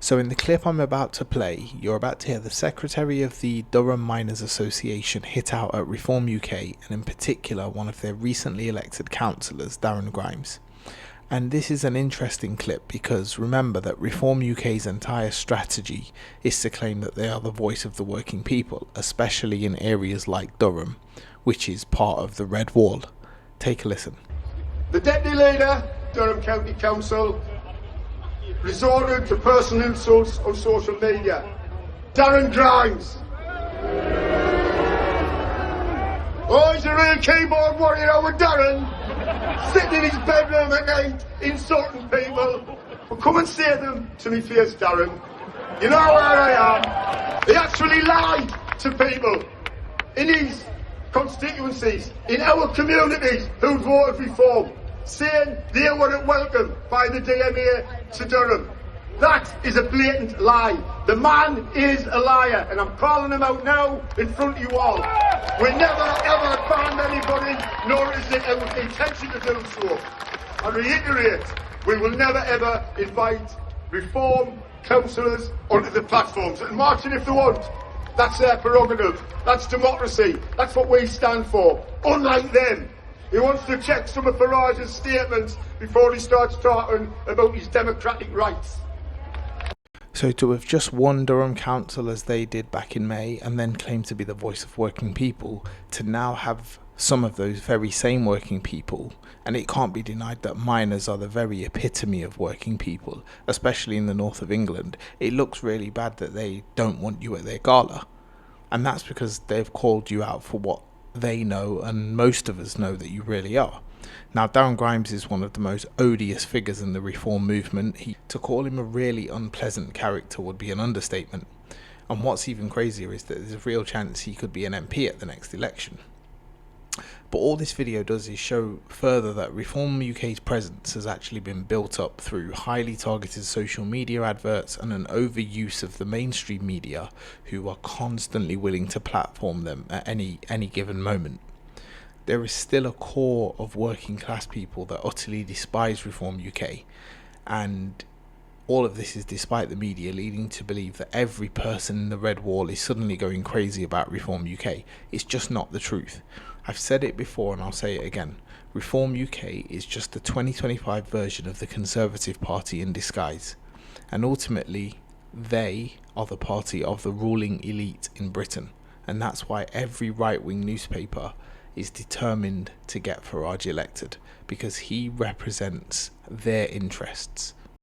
So in the clip I'm about to play, you're about to hear the Secretary of the Durham Miners Association hit out at Reform UK, and in particular one of their recently elected councillors, Darren Grimes. And this is an interesting clip because remember that Reform UK's entire strategy is to claim that they are the voice of the working people, especially in areas like Durham, which is part of the Red Wall. Take a listen. The Deputy Leader, Durham County Council, resorted to personal insults on social media. Darren Grimes. Oh, he's a real keyboard warrior, our Darren. Sitting in his bedroom at night, insulting people. Well, come and say them to me face, Darren. You know where I am. He actually lied to people in his constituencies, in our communities who voted Reform, saying they weren't welcome by the DMA to Durham. That is a blatant lie. The man is a liar, and I'm calling him out now in front of you all. We never ever banned anybody, nor is it our intention to do so. I reiterate, we will never ever invite Reform councillors onto the platforms and marching if they want. That's their prerogative. That's democracy. That's what we stand for. Unlike them. He wants to check some of Farage's statements before he starts talking about his democratic rights. So to have just won Durham Council as they did back in May and then claim to be the voice of working people, to now have some of those very same working people, and it can't be denied that miners are the very epitome of working people, especially in the north of England, it looks really bad that they don't want you at their gala. And that's because they've called you out for what they know and most of us know that you really are. Now, Darren Grimes is one of the most odious figures in the Reform movement. To call him a really unpleasant character would be an understatement. And what's even crazier is that there's a real chance he could be an MP at the next election. But all this video does is show further that Reform UK's presence has actually been built up through highly targeted social media adverts and an overuse of the mainstream media, who are constantly willing to platform them at any given moment. There is still a core of working class people that utterly despise Reform UK, and all of this is despite the media leading to believe that every person in the Red Wall is suddenly going crazy about Reform UK. It's just not the truth. I've said it before and I'll say it again. Reform UK is just the 2025 version of the Conservative Party in disguise, and ultimately they are the party of the ruling elite in Britain, and that's why every right-wing newspaper is determined to get Farage elected, because he represents their interests.